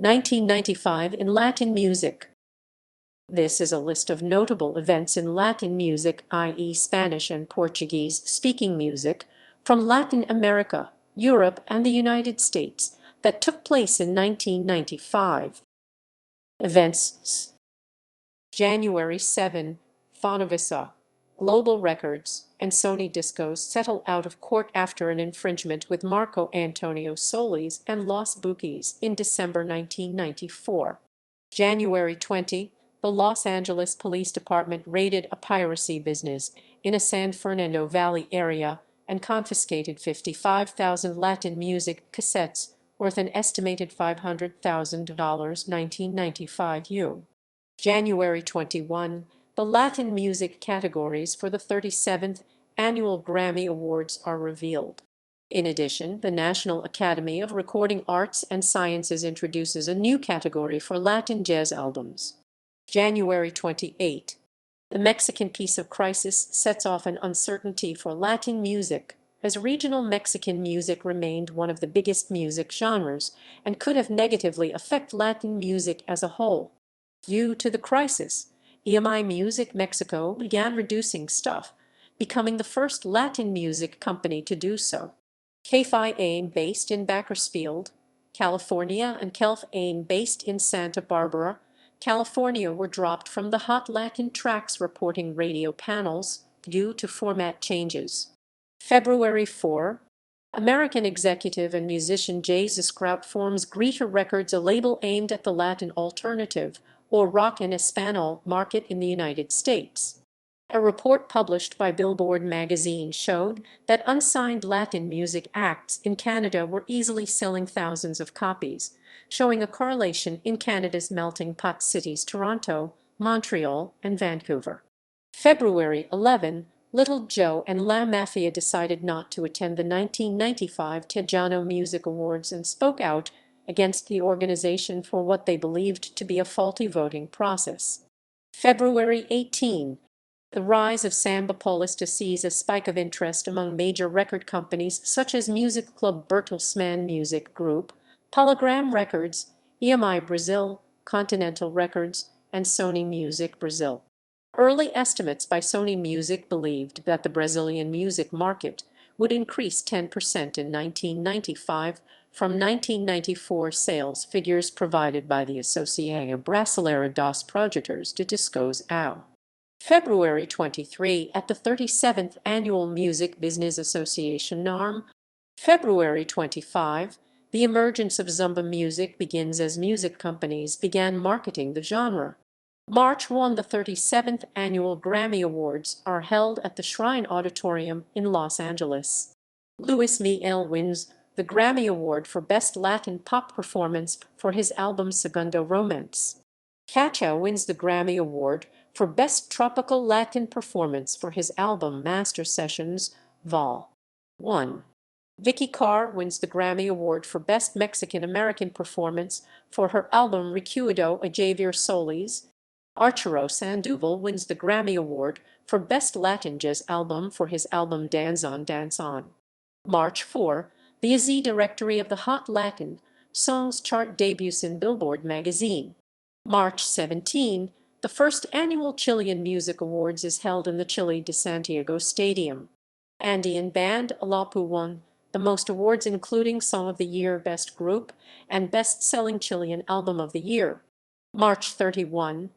1995 in Latin music. This is a list of notable events in Latin music, i.e. Spanish and Portuguese-speaking music, from Latin America, Europe, and the United States that took place in 1995. Events: January 7, Fonavisa, Global Records, and Sony Discos settle out of court after an infringement with Marco Antonio Solis and Los Bukis in December 1994. January 20, the Los Angeles Police Department raided a piracy business in a San Fernando Valley area and confiscated 55,000 Latin music cassettes worth an estimated $500,000, 1995 U. January 21, the Latin music categories for the 37th Annual Grammy Awards are revealed. In addition, the National Academy of Recording Arts and Sciences introduces a new category for Latin jazz albums. January 28, the Mexican Peace of Crisis sets off an uncertainty for Latin music, as regional Mexican music remained one of the biggest music genres and could have negatively affected Latin music as a whole. Due to the crisis, EMI Music Mexico began reducing staff, becoming the first Latin music company to do so. KFI AIM, based in Bakersfield, California, and KELF AIM, based in Santa Barbara, California, were dropped from the Hot Latin Tracks reporting radio panels due to format changes. February 4, American executive and musician Jay Ziskraut forms Greeter Records, a label aimed at the Latin alternative, or rock and Espanol, market in the United States. A report published by Billboard magazine showed that unsigned Latin music acts in Canada were easily selling thousands of copies, showing a correlation in Canada's melting pot cities Toronto, Montreal, and Vancouver. February 11, Little Joe and La Mafia decided not to attend the 1995 Tejano Music Awards and spoke out against the organization for what they believed to be a faulty voting process. February 18, the rise of Samba Paulista sees a spike of interest among major record companies such as Music Club Bertelsmann Music Group, Polygram Records, EMI Brazil, Continental Records, and Sony Music Brazil. Early estimates by Sony Music believed that the Brazilian music market would increase 10% in 1995 from 1994 sales figures provided by the Associação Brasileira dos Produtores de Discos AU. February 23, at the 37th Annual Music Business Association NARM. February 25, the emergence of Zumba music begins as music companies began marketing the genre. March 1, the 37th Annual Grammy Awards are held at the Shrine Auditorium in Los Angeles. Luis Miguel wins the Grammy Award for Best Latin Pop Performance for his album Segundo Romance. Cacho wins the Grammy Award for Best Tropical Latin Performance for his album Master Sessions, Vol. 1. Vicky Carr wins the Grammy Award for Best Mexican-American Performance for her album Recuerdo a Javier Solis. Arturo Sandoval wins the Grammy Award for Best Latin Jazz Album for his album Dance On, Dance On. March 4, the AZ Directory of the Hot Latin Songs chart debuts in Billboard magazine. March 17, the first annual Chilean Music Awards is held in the Chile de Santiago Stadium. Andean band Alapu won the most awards, including Song of the Year, Best Group, and Best-Selling Chilean Album of the Year. March 31,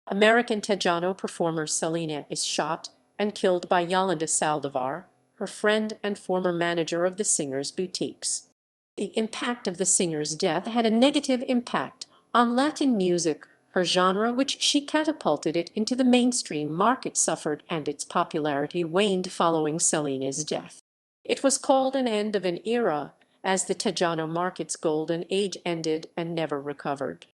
American Tejano performer Selena is shot and killed by Yolanda Saldivar, her friend and former manager of the singer's boutiques. The impact of the singer's death had a negative impact on Latin music. Her genre, which she catapulted it into the mainstream market, suffered and its popularity waned following Selena's death. It was called an end of an era, as the Tejano market's golden age ended and never recovered.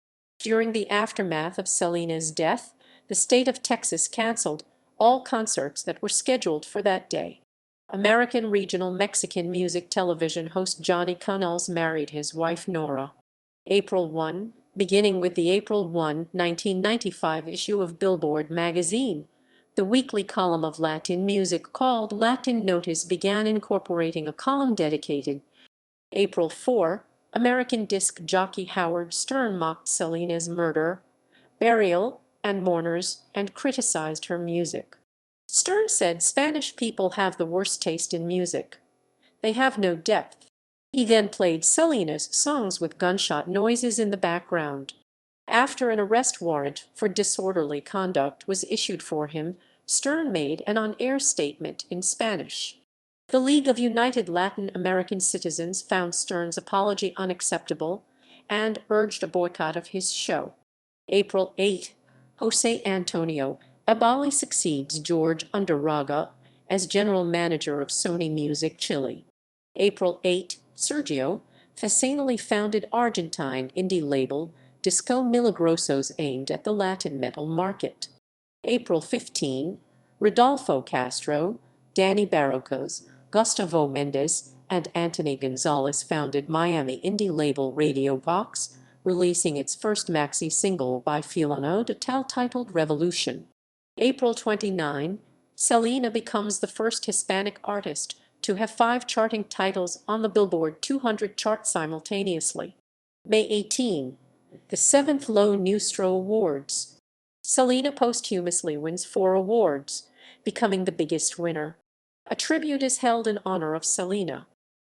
During the aftermath of Selena's death, the state of Texas canceled all concerts that were scheduled for that day. American regional Mexican music television host Johnny Canals married his wife Nora. April 1, beginning with the April 1, 1995 issue of Billboard magazine, the weekly column of Latin music called Latin Notice began incorporating a column dedicated. April 4, American disc jockey Howard Stern mocked Selena's murder, burial, and mourners and criticized her music. Stern said Spanish people have the worst taste in music. They have no depth. He then played Selena's songs with gunshot noises in the background. After an arrest warrant for disorderly conduct was issued for him, Stern made an on-air statement in Spanish. The League of United Latin American Citizens found Stern's apology unacceptable and urged a boycott of his show. April 8. José Antonio Abali succeeds George Undurraga as general manager of Sony Music Chile. April 8. Sergio Facinelli founded Argentine indie label Disco Milagrosos aimed at the Latin metal market. April 15. Rodolfo Castro, Danny Barrocas, Gustavo Mendes, and Anthony Gonzalez founded Miami indie label Radio Vox, releasing its first maxi single by Fulano de Tal titled Revolution. April 29. Selena becomes the first Hispanic artist to have 5 charting titles on the Billboard 200 chart simultaneously. May 18. The 7th Lo Nuestro Awards. Selena posthumously wins 4 awards, becoming the biggest winner. A tribute is held in honor of Selena.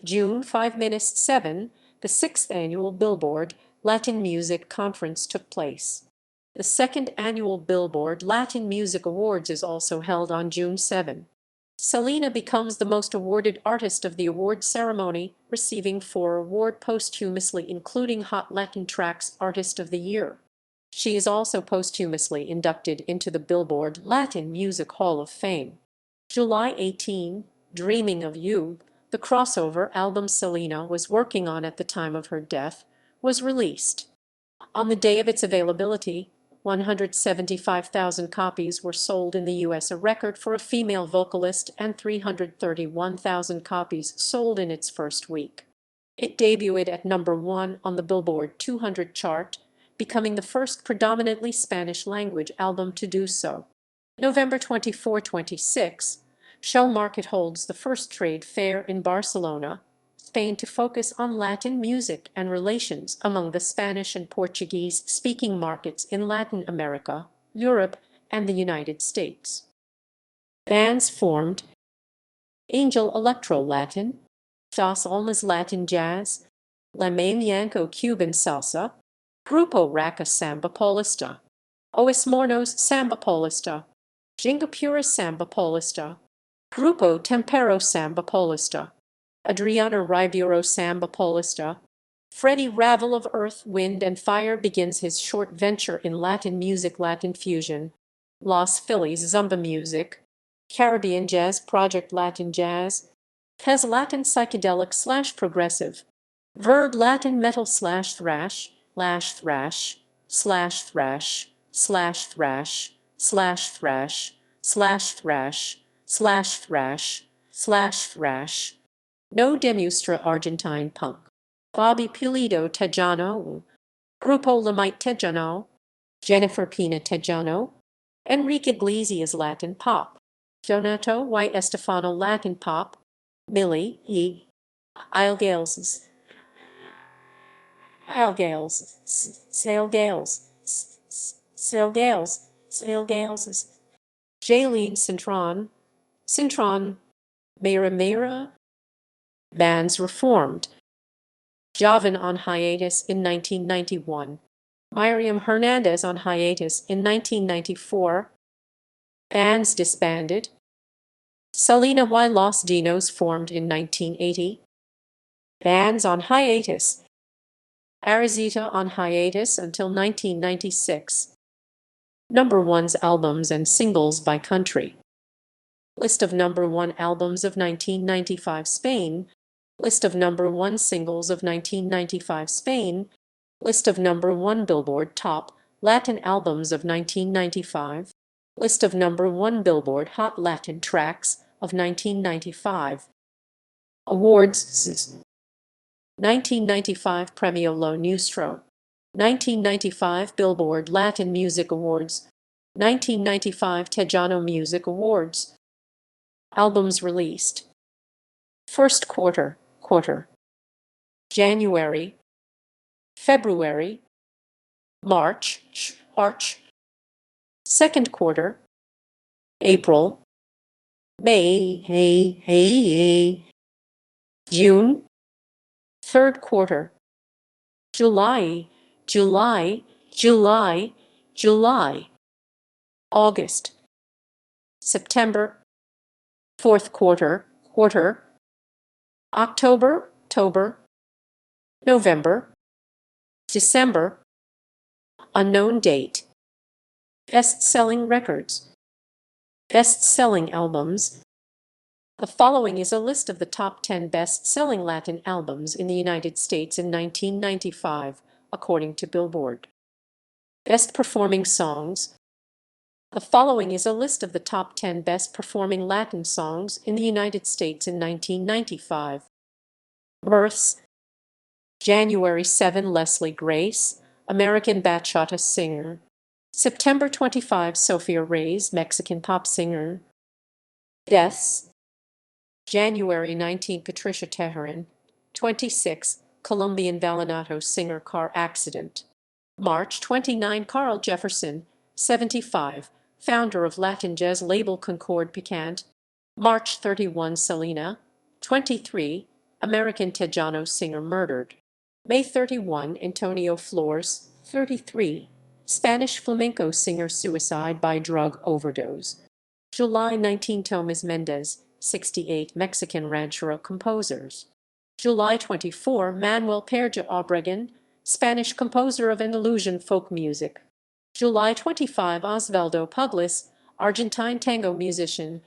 June 5-7, the 6th annual Billboard Latin Music Conference took place. The 2nd annual Billboard Latin Music Awards is also held on June 7. Selena becomes the most awarded artist of the award ceremony, receiving 4 awards posthumously, including Hot Latin Tracks Artist of the Year. She is also posthumously inducted into the Billboard Latin Music Hall of Fame. July 18, Dreaming of You, the crossover album Selena was working on at the time of her death, was released. On the day of its availability, 175,000 copies were sold in the U.S., a record for a female vocalist, and 331,000 copies sold in its first week. It debuted at number 1 on the Billboard 200 chart, becoming the first predominantly Spanish-language album to do so. November 24-26, Show Market holds the first trade fair in Barcelona, Spain, to focus on Latin music and relations among the Spanish and Portuguese-speaking markets in Latin America, Europe, and the United States. Bands formed: Angel Electro Latin, Dos Almas Latin Jazz, La Mañanco Cuban Salsa, Grupo Raca Samba Paulista, Os Mornos Samba Paulista, Jingapura Samba Paulista, Grupo Tempero Samba Paulista, Adriana Ribeiro Samba Paulista. Freddie Ravel of Earth, Wind and Fire begins his short venture in Latin music, Latin fusion. Los Phillies Zumba Music, Caribbean Jazz Project Latin Jazz, Pez Latin Psychedelic/Progressive, Verb Latin Metal/Thrash, /Thrash, /Thrash, /Thrash, /Thrash, /Thrash, /Thrash, /Thrash. No Demustra Argentine Punk, Bobby Pulido Tejano, Grupo Lamite Tejano, Jennifer Pina Tejano, Enrique Iglesias Latin Pop, Donato y Estefano Latin Pop, Millie E. Ailgales, Sailgales, Jaylene Cintron, Mira. Bands reformed: Javan on hiatus in 1991, Miriam Hernandez on hiatus in 1994. Bands disbanded: Selena y Los Dinos formed in 1980. Bands on hiatus: Arizita on hiatus until 1996. Number 1's albums and singles by country. List of number 1 albums of 1995 Spain. List of number 1 singles of 1995 Spain. List of number 1 Billboard Top Latin albums of 1995. List of number 1 Billboard Hot Latin Tracks of 1995. Awards: 1995 Premio Lo Nuestro, 1995 Billboard Latin Music Awards, 1995 Tejano Music Awards. Albums released: First quarter, January February, March, second quarter, April, May, June, third quarter, July, August, September, fourth quarter, October, November, December, unknown date. Best-selling records. Best-selling albums. The following is a list of the top 10 best-selling Latin albums in the United States in 1995, according to Billboard. Best-performing songs. The following is a list of the top 10 best-performing Latin songs in the United States in 1995. Births. January 7, Leslie Grace, American bachata singer. September 25, Sofia Reyes, Mexican pop singer. Deaths. January 19, Patricia Tejeran, 26, Colombian vallenato singer, car accident. March 29, Carl Jefferson, 75, founder of Latin jazz label Concord Picant. March 31, Selena, 23, American Tejano singer, murdered. May 31, Antonio Flores, 33, Spanish flamenco singer, suicide by drug overdose. July 19, Tomas Mendez, 68, Mexican ranchero composers. July 24, Manuel Perja Obregon, Spanish composer of Andalusian folk music. July 25, Osvaldo Pugliese, Argentine tango musician.